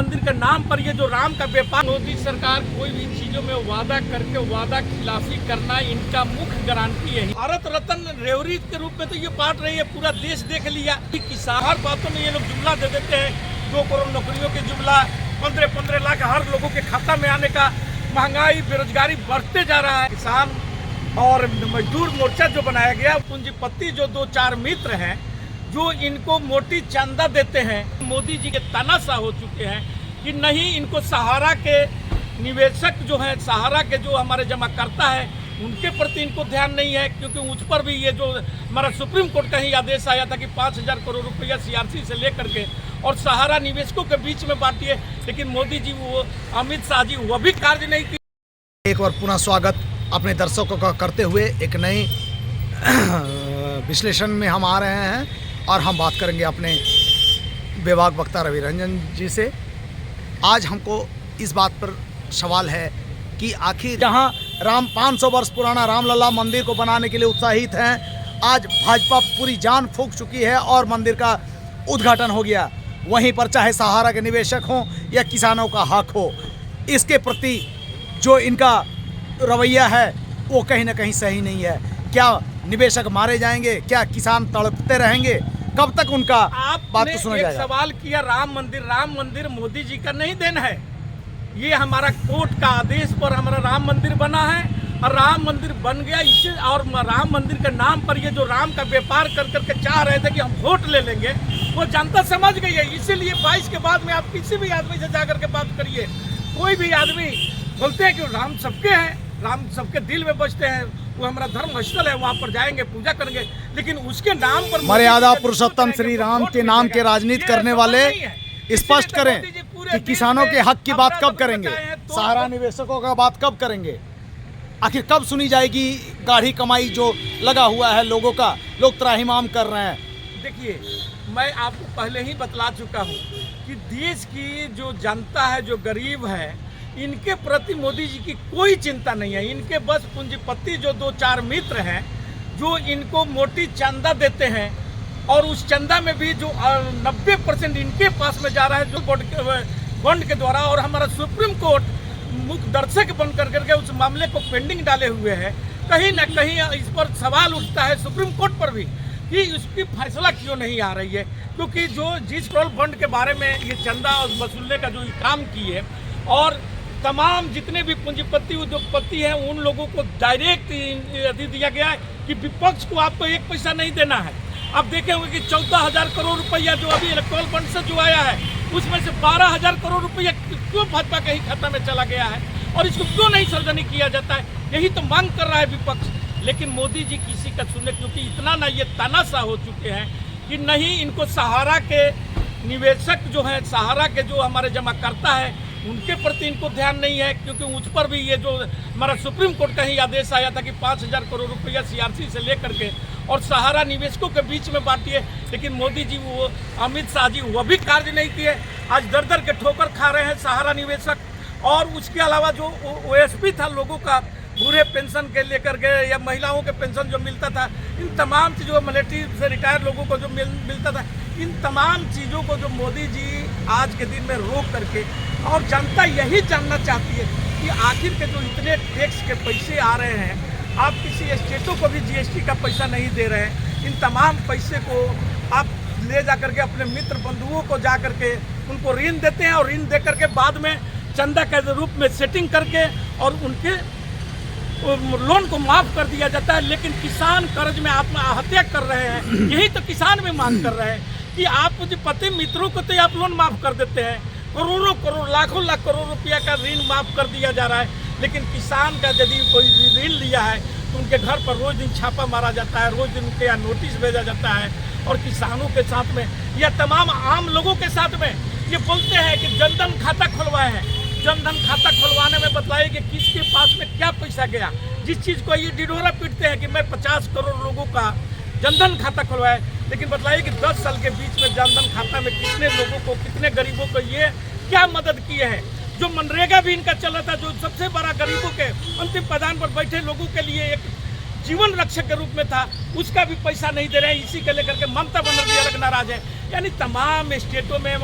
मंदिर के नाम पर ये जो राम का व्यापार, मोदी सरकार कोई भी चीजों में वादा करके वादा खिलाफी करना इनका मुख्य गारंटी है। भारत रत्न रेवड़ी के रूप में तो ये बांट रही है, पूरा देश देख लिया। किसान हर बातों में ये लोग जुमला दे देते हैं, 2 करोड़ नौकरियों के जुमला, 15-15 लाख हर लोगों के खाता में आने का। महंगाई बेरोजगारी बढ़ते जा रहा है। किसान और मजदूर मोर्चा जो बनाया गया, पूंजीपति जो 2-4 मित्र हैं जो इनको मोटी चंदा देते हैं, मोदी जी के तानाशाह हो चुके हैं कि नहीं, इनको सहारा के निवेशक जो हैं, सहारा के जो हमारे जमाकर्ता है, उनके प्रति इनको ध्यान नहीं है। क्योंकि उस पर भी ये जो हमारा सुप्रीम कोर्ट का ही आदेश आया था कि 5,000 करोड़ रुपया CRC से लेकर के और सहारा निवेशकों के बीच में बांटिए, लेकिन मोदी जी वो अमित शाह जी वह भी कार्य नहीं किए। एक बार पुनः स्वागत अपने दर्शकों का करते हुए एक नई विश्लेषण में हम आ रहे हैं और हम बात करेंगे अपने विभाग वक्ता रवि रंजन जी से। आज हमको इस बात पर सवाल है कि आखिर जहां 500 वर्ष पुराना रामलला मंदिर को बनाने के लिए उत्साहित हैं, आज भाजपा पूरी जान फूंक चुकी है और मंदिर का उद्घाटन हो गया। वहीं पर चाहे सहारा के निवेशक हों या किसानों का हक हो, इसके प्रति जो इनका रवैया है वो कहीं ना कहीं सही नहीं है। क्या निवेशक मारे जाएंगे? क्या किसान तड़पते रहेंगे? कब तक उनका बात तो सुना जाएगा? सवाल किया राम मंदिर मोदी जी का नहीं देन है। ये हमारा कोर्ट का आदेश पर हमारा राम मंदिर बना है और राम मंदिर बन गया इसे। और राम मंदिर के नाम पर ये जो राम का व्यापार कर करके चाह रहे थे कि हम वोट ले लेंगे, वो जनता समझ गई है। इसीलिए 22 के बाद में आप किसी भी आदमी से जाकर के बात करिए, कोई भी आदमी बोलते हैं कि राम सबके हैं, राम सबके दिल में बसते हैं, वो हमारा धर्म स्थल है, वहाँ पर जाएंगे पूजा करेंगे, लेकिन उसके नाम पर मर्यादा पुरुषोत्तम श्री राम के नाम के राजनीति करने वाले स्पष्ट करें कि किसानों के हक की बात कब करेंगे, सहारा निवेशकों का बात कब करेंगे, आखिर कब सुनी जाएगी गाढ़ी कमाई जो लगा हुआ है लोगों का, लोग त्राहिमाम कर रहे हैं। देखिए, मैं आपको पहले ही बतला चुका हूँ कि देश की जो जनता है, जो गरीब है, इनके प्रति मोदी जी की कोई चिंता नहीं है। इनके बस पूंजीपति जो 2-4 मित्र हैं जो इनको मोटी चंदा देते हैं और उस चंदा में भी जो 90% इनके पास में जा रहा है, जो बॉन्ड के द्वारा। और हमारा सुप्रीम कोर्ट मुख्य दर्शक बन करके उस मामले को पेंडिंग डाले हुए है। कहीं ना कहीं इस पर सवाल उठता है सुप्रीम कोर्ट पर भी कि उसकी फैसला क्यों नहीं आ रही है। क्योंकि जो जिस पेट्रोल बॉन्ड के बारे में ये चंदा और वसूलने का जो काम किए और तमाम जितने भी पूंजीपति उद्योगपति हैं, उन लोगों को डायरेक्ट दिया गया है कि विपक्ष को आपको 1 पैसा नहीं देना है। आप देखे होंगे कि 14,000 करोड़ रुपया जो अभी इलेक्ट्रल फंड से जो आया है, उसमें से 12,000 करोड़ रुपया क्यों भाजपा के ही खाता में चला गया है और इसको क्यों नहीं सार्वजनिक किया जाता है? यही तो मांग कर रहा है विपक्ष। लेकिन मोदी जी किसी का सुने, क्योंकि इतना ना ये तानाशाह हो चुके हैं कि नहीं, इनको सहारा के निवेशक जो हैं, सहारा के जो हमारे जमाकर्ता है, उनके प्रति इनको ध्यान नहीं है। क्योंकि उस पर भी ये जो हमारा सुप्रीम कोर्ट का ही आदेश आया था कि 5,000 करोड़ रुपया CRC से लेकर के और सहारा निवेशकों के बीच में बांटिए, लेकिन मोदी जी वो अमित शाह जी वह भी कार्य नहीं किए। आज दर के ठोकर खा रहे हैं सहारा निवेशक। और उसके अलावा जो OSP था लोगों का, बूढ़े पेंशन के लेकर के या महिलाओं के पेंशन जो मिलता था, इन तमाम चीज़ों, मिलिट्री से रिटायर लोगों को जो मिलता था, इन तमाम चीज़ों को जो मोदी जी आज के दिन में रोक करके, और जनता यही जानना चाहती है कि आखिर के जो इतने टैक्स के पैसे आ रहे हैं, आप किसी स्टेटों को भी GST का पैसा नहीं दे रहे हैं। इन तमाम पैसे को आप ले जा करके अपने मित्र बंधुओं को जा करके उनको ऋण देते हैं और ऋण दे करके बाद में चंदा के रूप में सेटिंग करके और उनके लोन को माफ कर दिया जाता है। लेकिन किसान कर्ज में आत्महत्या कर रहे हैं। यही तो किसान में मांग कर रहे हैं कि आप पूंजीपति मित्रों को तो आप लोन माफ कर देते हैं, करोड़ों करोड़ लाखों लाख करोड़ रुपया का ऋण माफ कर दिया जा रहा है, लेकिन किसान का यदि कोई ऋण लिया है तो उनके घर पर रोज दिन छापा मारा जाता है, रोज दिन उनके यहाँ नोटिस भेजा जाता है। और किसानों के साथ में या तमाम आम लोगों के साथ में ये बोलते हैं कि जनधन खाता खुलवाए हैं। जनधन खाता खुलवाने में बतलाइए कि किसके पास में क्या पैसा गया। जिस चीज़ को ये डिडोरा पीटते हैं कि मैं 50 करोड़ लोगों का जनधन खाता खुलवाए, लेकिन बतलाइए कि 10 साल के बीच में जनधन खाता में कितने लोगों को, कितने गरीबों को ये क्या मदद किए हैं। जो मनरेगा भी इनका चला था, जो सबसे बड़ा गरीबों के अंतिम पायदान पर बैठे लोगों के लिए एक जीवन रक्षक के रूप में था, उसका भी पैसा नहीं दे रहे हैं। इसी के लेकर के ममता बनर्जी अलग नाराज है। यानी तमाम स्टेटों में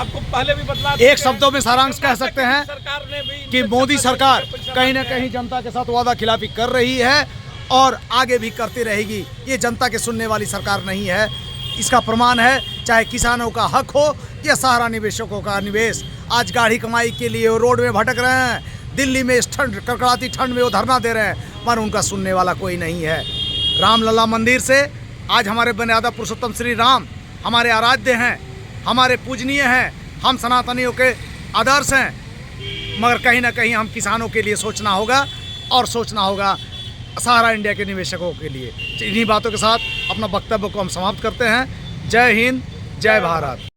आपको पहले भी बतला एक शब्दों में सारांश कह सकते हैं सरकार ने भी कि मोदी सरकार कहीं ना कहीं जनता के साथ वादा खिलाफी कर रही है और आगे भी करती रहेगी। ये जनता के सुनने वाली सरकार नहीं है। इसका प्रमाण है चाहे किसानों का हक हो या सहारा निवेशकों का निवेश। आज गाढ़ी कमाई के लिए वो रोड में भटक रहे हैं, दिल्ली में इस ठंड कड़कड़ाती ठंड में वो धरना दे रहे हैं, पर उनका सुनने वाला कोई नहीं है। रामलला मंदिर से आज हमारे मर्यादा पुरुषोत्तम श्री राम हमारे आराध्य हैं, हमारे पूजनीय हैं, हम सनातनियों के आदर्श हैं, मगर कहीं ना कहीं हम किसानों के लिए सोचना होगा और सोचना होगा सहारा इंडिया के निवेशकों के लिए। इन्हीं बातों के साथ अपना वक्तव्य को हम समाप्त करते हैं। जय हिंद, जय भारत।